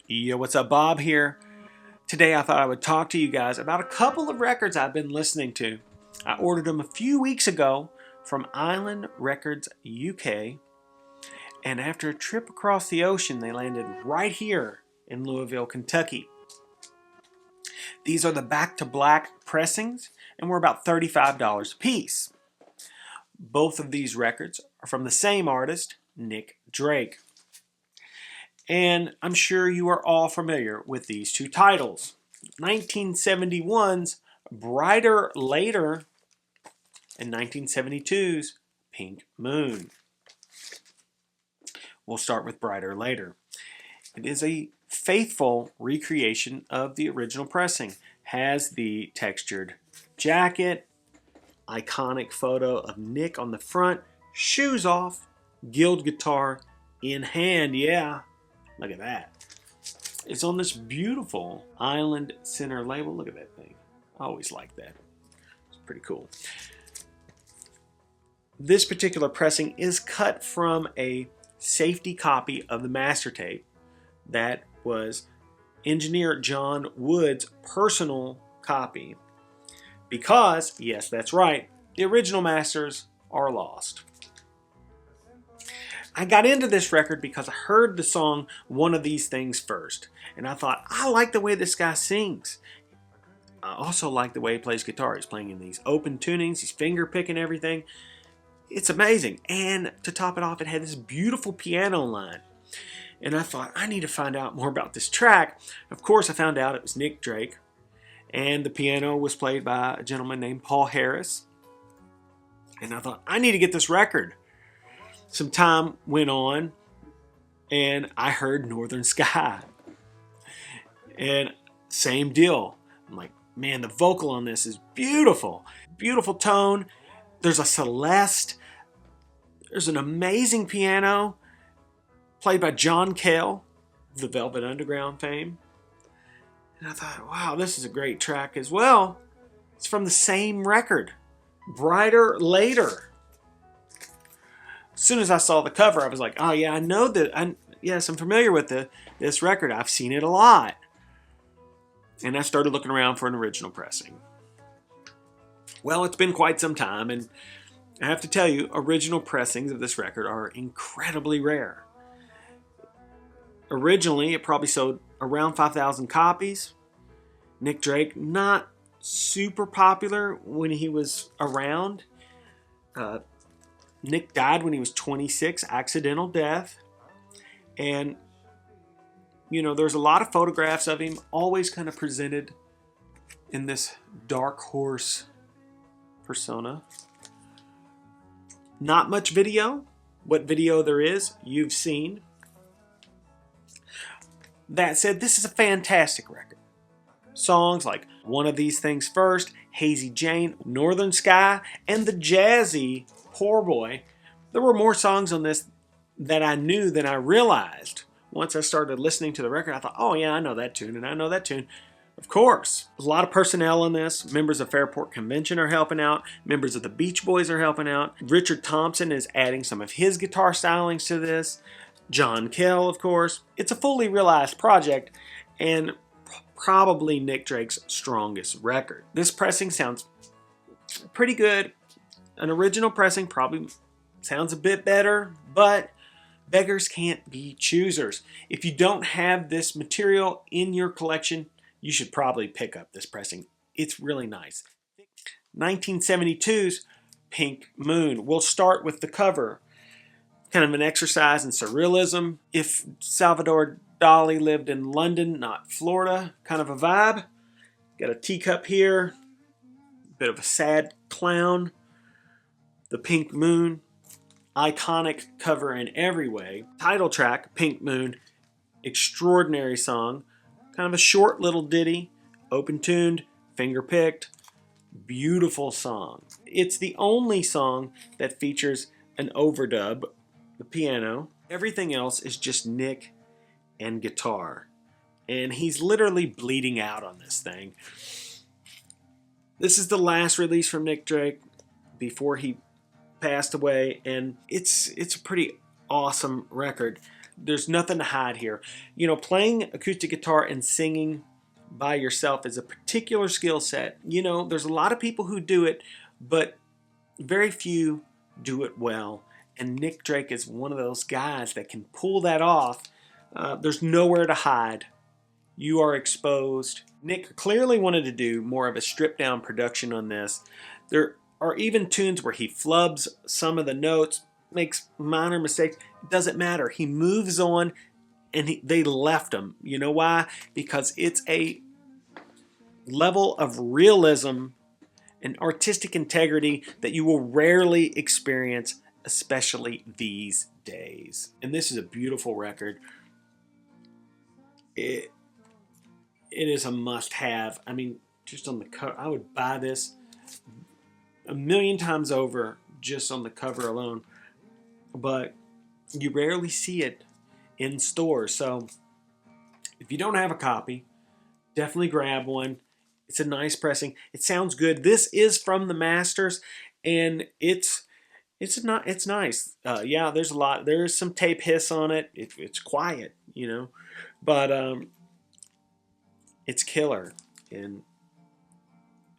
Yo, what's up? Bob here. Today I thought I would talk to you guys about a couple of records I've been listening to. I ordered them a few weeks ago from Island Records UK, and after a trip across the ocean, they landed right here in Louisville, Kentucky. These are the Back to Black pressings, and were about $35 a piece. Both of these records are from the same artist, Nick Drake. And I'm sure you are all familiar with these two titles. 1971's Brighter Later and 1972's Pink Moon. We'll start with Brighter Later. It is a faithful recreation of the original pressing. Has the textured jacket, iconic photo of Nick on the front, shoes off, Guild guitar in hand, yeah. Look at that. It's on this beautiful Island Center label. Look at that thing. I always like that. It's pretty cool. This particular pressing is cut from a safety copy of the master tape that was engineer John Wood's personal copy. Because, yes, that's right, the original masters are lost. I got into this record because I heard the song One of These Things first. And I thought, I like the way this guy sings. I also like the way he plays guitar. He's playing in these open tunings. He's finger picking everything. It's amazing. And to top it off, it had this beautiful piano line. And I thought, I need to find out more about this track. Of course, I found out it was Nick Drake. And the piano was played by a gentleman named Paul Harris. And I thought, I need to get this record. Some time went on, and I heard Northern Sky. And same deal. I'm like, man, the vocal on this is beautiful. Beautiful tone. There's a Celeste. There's an amazing piano played by John Cale, the Velvet Underground fame. And I thought, wow, this is a great track as well. It's from the same record, Brighter Later. As soon as I saw the cover, I was like, oh yeah, I know that. Yes, I'm familiar with this record. I've seen it a lot. And I started looking around for an original pressing. Well, it's been quite some time, and I have to tell you, original pressings of this record are incredibly rare. Originally, it probably sold around 5,000 copies. Nick Drake, not super popular when he was around. Nick died when he was 26, accidental death. And, you know, there's a lot of photographs of him, always kind of presented in this dark horse persona. Not much video. What video there is, you've seen. That said, this is a fantastic record. Songs like One of These Things First, Hazy Jane, Northern Sky, and the jazzy Poor Boy. There were more songs on this that I knew than I realized. Once I started listening to the record, I thought, oh yeah, I know that tune, and I know that tune. Of course. There's a lot of personnel in this. Members of Fairport Convention are helping out. Members of the Beach Boys are helping out. Richard Thompson is adding some of his guitar stylings to this. John Cale, of course. It's a fully realized project, and probably Nick Drake's strongest record. This pressing sounds pretty good. An original pressing probably sounds a bit better, but beggars can't be choosers. If you don't have this material in your collection, you should probably pick up this pressing. It's really nice. 1972's Pink Moon. We'll start with the cover. Kind of an exercise in surrealism. If Salvador Dali lived in London, not Florida, kind of a vibe. Got a teacup here. Bit of a sad clown. The Pink Moon, iconic cover in every way. Title track, Pink Moon, extraordinary song. Kind of a short little ditty, open-tuned, finger-picked, beautiful song. It's the only song that features an overdub, the piano. Everything else is just Nick and guitar. And he's literally bleeding out on this thing. This is the last release from Nick Drake before he passed away, and it's a pretty awesome record. There's nothing to hide here. You know, playing acoustic guitar and singing by yourself is a particular skill set. You know, there's a lot of people who do it, but very few do it well. And Nick Drake is one of those guys that can pull that off. There's nowhere to hide. You are exposed. Nick clearly wanted to do more of a stripped down production on this. There are even tunes where he flubs some of the notes, makes minor mistakes. It doesn't matter. He moves on, and they left him. You know why? Because it's a level of realism and artistic integrity that you will rarely experience, especially these days. And this is a beautiful record. It is a must-have. I mean, just on the cover, I would buy this a million times over just on the cover alone. But you rarely see it in stores. So if you don't have a copy, definitely grab one. It's a nice pressing. It sounds good. This is from the Masters, and it's nice. Yeah, there's a lot. There's some tape hiss on it. It's quiet, you know, but it's killer, and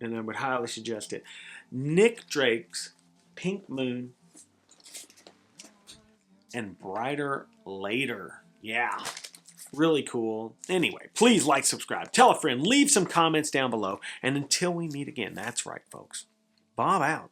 I would highly suggest it. Nick Drake's Pink Moon and Brighter Later. Yeah, really cool. Anyway, please like, subscribe, tell a friend, leave some comments down below, and until we meet again, that's right, folks. Bob out.